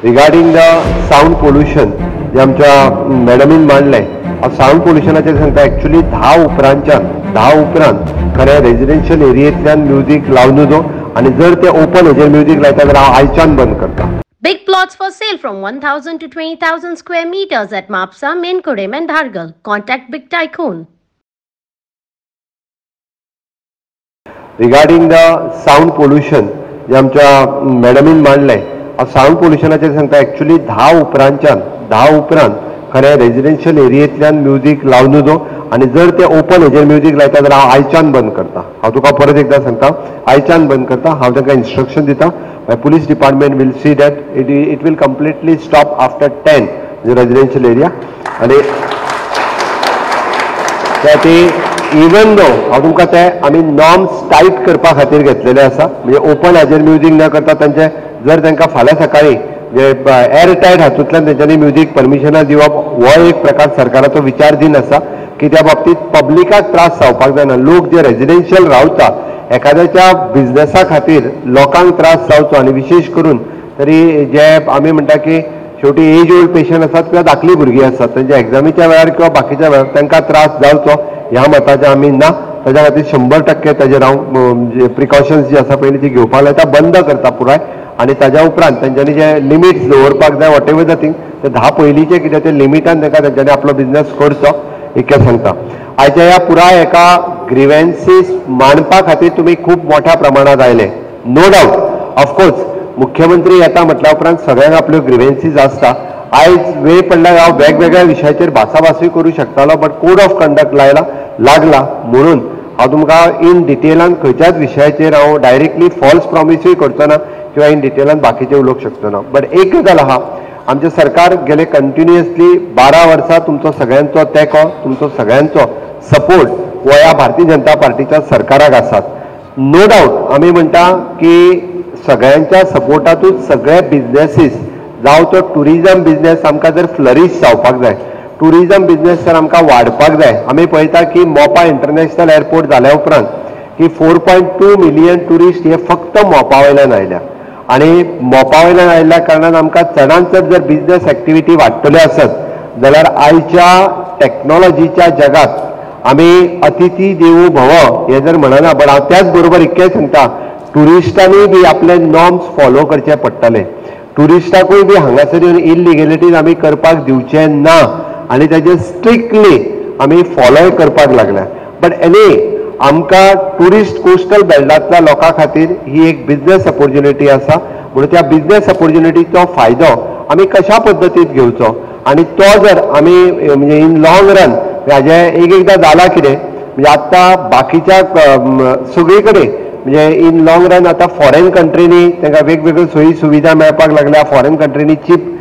Regarding the sound pollution जे आमच्या मॅडमीन मांडलें हांव साऊंड पोल्युशनाचेर सांगता. एक्चुअली 10 उपरांत खऱ्या रेजिडेन्शियल एरियेंतल्यान म्युझीक लावं नजो आणि जर ते ओपन हेजेर म्युझीक लायता जाल्यार हांव आयच्यान बंद करता. Big plots for sale from 1,000 to 20,000 square meters at Mapsa, Menkodem and Dhargal. Contact Big Tycoon. Regarding the sound pollution जे आमच्या मॅडमीन मांडलें हांव साऊंड पोल्युशनाचेर सांगता. एक्चुअली 10 उपरांत खऱ्या रेजिडेन्शियल एरियेंतल्यान म्युझीक लावं नजो आणि जर ते ओपन हेजेर म्युझीक लायता जाल्यार हांव आयच्यान बंद करता. हांव तुका परत एकदा सांगता, आयच्यान बंद करता. हांव तांकां इन्स्ट्रक्शन दिता. My police department will see that it will completely stop after 10 residential area. आणि इवन दो हांव तुमकां ते आमी नॉर्म्स टायट करपा खातीर घेतलेले आसा. म्हणजे ओपन हाजेर म्युझीक न करता तांचे जर तांकां फाल्यां सकाळी एअर टायट हातूंतल्यान तेंच्यांनी म्युझीक परमिशनां दिवप हो एक प्रकार सरकाराचो विचारधीन आसा की त्या बाबतींत पब्लिकाक त्रास जावपाक जायना. लोक जे रेजिडेन्शियल रावता एखाद्याच्या बिझनेसा खातीर लोकांक त्रास जावचो आनी विशेष करून तरी जे आमी म्हणटा की शेवटी एज ओल्ड पेशंट आसात किंवा धाकली भुरगीं आसात तांच्या एग्जामीच्या वेळार किंवा बाकीच्या वेळार तांकां त्रास जावचो ह्या मताचे आमी ना. ताच्या खातीर 100% ताजेर हांव प्रिकॉशन्स जी आसा पयलीं ती घेवपाक लायता, बंद करता पुराय. आणि ताच्या उपरांत तांच्यांनी जे लिमिट्स दवरपाक जाय वॉट एवर द थिंग ते 10 पयलींचे कितें ते लिमिटान तांच्यांनी आपलो बिझनेस करचो इतकें सांगता. आयच्या ह्या पुराय एका ग्रिव्हन्सीस मांडपा खातीर तुमी खूब मोठ्या प्रमाणात आयले, नो डावट. ऑफकोर्स मुख्यमंत्री येता म्हटल्या उपरांत सगळ्यांक आपल्यो ग्रिव्हन्सीस आसता. आयज वेळ पडल्यार हांव वेगवेगळ्या विशयाचेर भासाभासूय करूं शकतालो, बट कोड ऑफ कंडक्ट लागला म्हणून हांव तुमकां इन डिटेलान खंयच्याच विशयाचेर हांव डायरेक्टली फॉल्स प्रॉमिसूय करचो ना किंवा इन डिटेलान बाकीचे उलोवंक शकचो ना. बट एक गजाल आहा, आमचें सरकार गेले कंटिन्युअसली 12 वर्सां तुमचो सगळ्यांचो तेंको, तुमचो सगळ्यांचो सपोर्ट हो ह्या भारतीय जनता पार्टीच्या सरकाराक आसात. नो डावट आमी म्हणटा की सगळ्यांच्या सपोर्टातूच सगळे बिझनेसीस जावं तो टुरिजम बिझनेस आमकां जर फ्लरीश जावपाक जाय, टुरिजम बिझनेस जर आमकां वाडपाक जाय. आमी पळयता की मोपा इंटरनॅशनल एअरपोर्ट जाल्या उपरांत की 4.2 मिलियन टुरिस्ट हे फक्त मोपा वयल्यान आयल्या आणि मोपा वयल्यान आयिल्ल्या कारणान आमकां चडांत चड जर बिझनेस एक्टिविटी वाडटल्यो आसत जाल्यार आयच्या टॅक्नॉलॉजीच्या जगात आमी अतिथी देवो भव हे जर म्हणना, बट हांव त्याच बरोबर इतकें सांगता टुरिस्टांनी बी आपले नॉर्म्स फॉलो करचे पडटले. टुरिस्टाकूय बी हांगासर येवन इलिगॅलिटीज आमी करपाक दिवचे ना आनी ताजेर स्ट्रिक्टली आमी फॉलोय करपाक लागल्या. बट एनी आमकां टुरिस्ट कोस्टल बेल्टांतल्या लोकां खातीर ही एक बिझनेस ऑपॉर्च्युनिटी आसा. म्हणून त्या बिझनेस ऑपॉर्च्युनिटीचो फायदो आमी कशा पद्दतीन घेवचो आनी तो जर आमी म्हणजे इन लॉंग रन हाजे एकदां जाला कितें म्हणजे आतां बाकीच्या सगळी कडेन म्हणजे इन लॉंग रन आतां फॉरेन कंट्रीनी तांकां वेगवेगळ्यो सोयी सुविधा मेळपाक लागल्या. फॉरेन कंट्रीनी चीप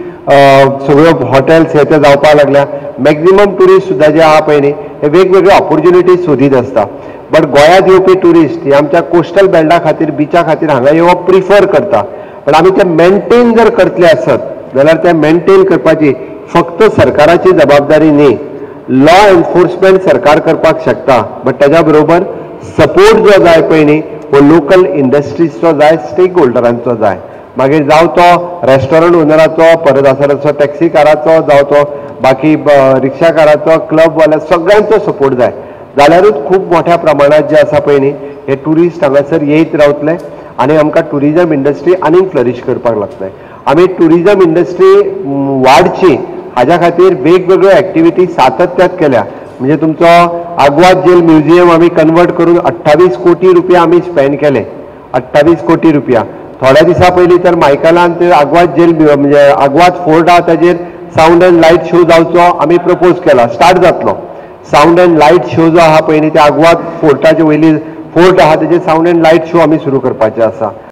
सगळ्यो हॉटेल्स हे ते जावपाक लागल्या. मॅक्झिमम टुरिस्ट सुद्दां जे आहा पळय न्ही हे वेगवेगळ्यो ऑपॉर्च्युनिटीज सोदीत आसता. बट गोंयांत येवपी टुरिस्ट हे आमच्या कोस्टल बेल्टा खातीर बिचा खातीर हांगा येवप प्रिफर करता. पण आमी ते मेंटेन जर करतले आसत जाल्यार ते मेंटेन करपाची फक्त सरकाराची जबाबदारी न्ही, लॉ एनफोर्समेंट सरकार करपाक शकता. बट ताच्या बरोबर सपोर्ट जो जाय पळय न्ही हो लोकल इंडस्ट्रीजचो जाय, स्टेक होल्डरांचो जाय. मागीर जावं तो रेस्टॉरंट ओनराचो, परदासराचो, टॅक्सीकाराचो, जावं तो बाकी रिक्षाकाराचो, क्लबवाल्या सगळ्यांचो सपोर्ट जाय. जाल्यारूच खूब मोठ्या प्रमाणात जे आसा पळय न्ही हे टुरिस्ट हांगासर येयत रावतले आनी आमकां टुरिजम इंडस्ट्री आनीक फ्लरीश करपाक लागतले. आमी टुरिजम इंडस्ट्री वाडची हाज्या खातीर वेगवेगळ्यो एक्टिविटी सातत्यात केल्या. म्हणजे तुमचो आग्वाद जेल म्युझियम आमी कन्वर्ट करून 28 कोटी रुपया आमी स्पेंड केले. 28 कोटी रुपया. थोड्या दिसा पयलीं तर मायकलान ते आग्वाद जेल म्हणजे आग्वाद फोर्ट आहा ताजेर साऊंड एंड लायट शो जावचो आमी प्रपोज केला, स्टार्ट जातलो. साऊंड एंड लायट शो जो आहा पळय न्ही ते आग्वाद फोर्टाचे वयली फोर्ट आहा ताजेर साऊंड एंड लायट शो आमी सुरू करपाचे आसा.